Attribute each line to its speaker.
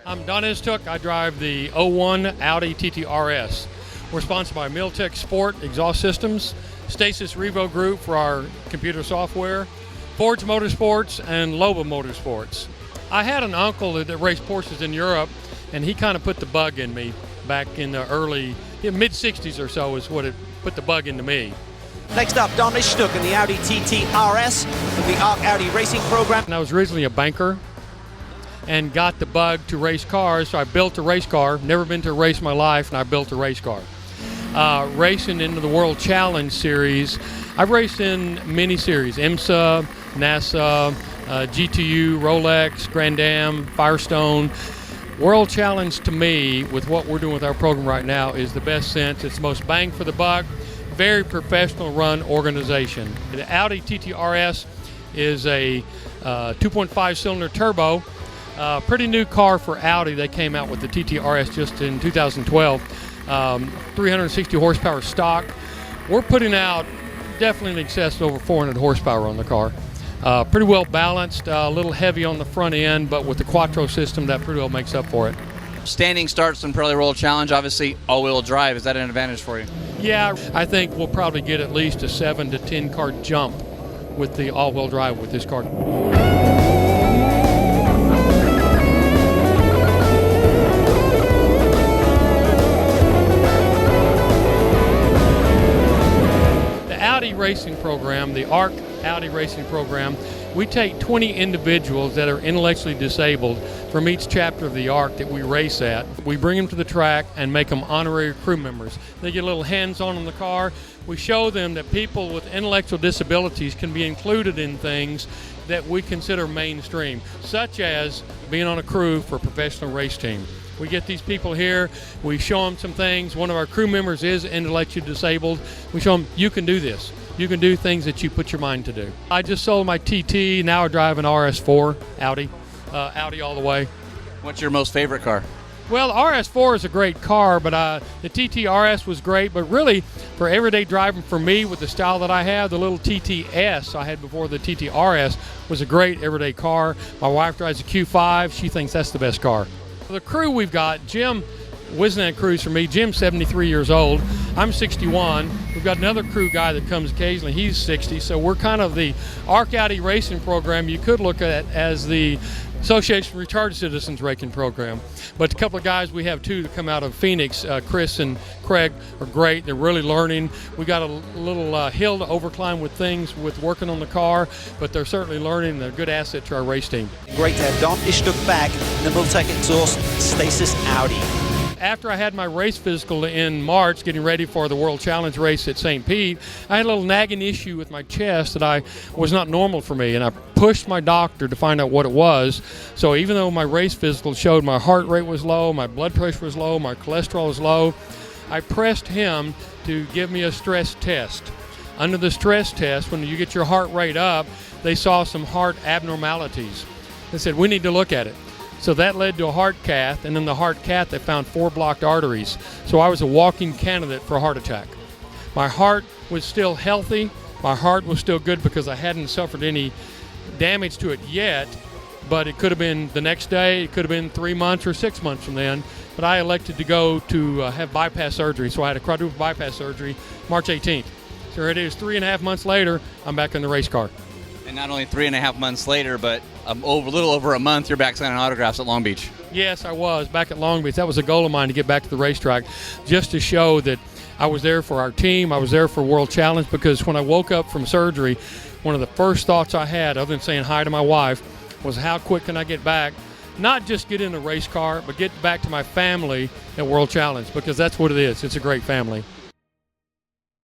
Speaker 1: I'm Don Istook. I drive the '01 Audi TT RS. We're sponsored by Miltech Sport Exhaust Systems, Stasis Revo Group for our computer software, Forge Motorsports, and Loba Motorsports. I had an uncle that raced Porsches in Europe, and he kind of put the bug in me back in the early, mid-'60s or so is what it put the bug into me.
Speaker 2: Next up, Don Istook in the Audi TT RS with the ARC Audi Racing program.
Speaker 1: And I was originally a banker and got the bug to race cars, so I built a race car. Never been to a race in my life, and I built a race car. Racing into the World Challenge Series, I've raced in many series, IMSA, NASA, GTU, Rolex, Grand Am, Firestone. World Challenge to me, with what we're doing with our program right now, is the best sense. It's the most bang for the buck, very professional run organization. The Audi TT RS is a 2.5 cylinder turbo. Pretty new car for Audi. They came out with the TT RS just in 2012. 360 horsepower stock. We're putting out definitely in excess of over 400 horsepower on the car. Pretty well balanced, a little heavy on the front end, but with the Quattro system, that pretty well makes up for it.
Speaker 3: Standing starts in Pirelli World Challenge, obviously all-wheel drive. Is that an advantage for you?
Speaker 1: Yeah, I think we'll probably get at least a 7 to 10 car jump with the all-wheel drive with this car. Audi racing program, the ARC Audi racing program, we take 20 individuals that are intellectually disabled from each chapter of the ARC that we race at. We bring them to the track and make them honorary crew members. They get a little hands-on in the car. We show them that people with intellectual disabilities can be included in things that we consider mainstream, such as being on a crew for a professional race team. We get these people here, we show them some things. One of our crew members is intellectually disabled. We show them, you can do this. You can do things that you put your mind to do. I just sold my TT, now I drive an RS4 Audi, Audi all the way.
Speaker 3: What's your most favorite car?
Speaker 1: Well, RS4 is a great car, but the TT RS was great, but really for everyday driving for me with the style that I have, the little TTS I had before the TT RS was a great everyday car. My wife drives a Q5, she thinks that's the best car. The crew we've got, Jim Wisnant crews for me. Jim's 73 years old. I'm 61. We've got another crew guy that comes occasionally. He's 60. So we're kind of the ARC Audi racing program you could look at as the Association of Retarded Citizens racing program. But a couple of guys we have too that come out of Phoenix, Chris and Craig, are great. They're really learning. We got a little hill to overclimb with things with working on the car, but they're certainly learning. They're a good asset to our race team.
Speaker 2: Great to have Don Istook back in the Miltech Exhaust Stasis Audi.
Speaker 1: After I had my race physical in March, getting ready for the World Challenge race at St. Pete, I had a little nagging issue with my chest that was not normal for me, and I pushed my doctor to find out what it was. So even though my race physical showed my heart rate was low, my blood pressure was low, my cholesterol was low, I pressed him to give me a stress test. Under the stress test, when you get your heart rate up, they saw some heart abnormalities. They said, we need to look at it. So that led to a heart cath, and in the heart cath they found 4 blocked arteries. So I was a walking candidate for a heart attack. My heart was still healthy. My heart was still good because I hadn't suffered any damage to it yet, but it could have been the next day, it could have been 3 months or 6 months from then. But I elected to go to have bypass surgery, so I had a quadruple bypass surgery March 18th. So here it is, 3.5 months later, I'm back in the race car.
Speaker 3: And not only 3.5 months later, but a little over a month, you're back signing autographs at Long Beach.
Speaker 1: Yes, I was back at Long Beach. That was a goal of mine to get back to the racetrack, just to show that I was there for our team. I was there for World Challenge, because when I woke up from surgery, one of the first thoughts I had, other than saying hi to my wife, was how quick can I get back? Not just get in a race car, but get back to my family at World Challenge, because that's what it is. It's a great family.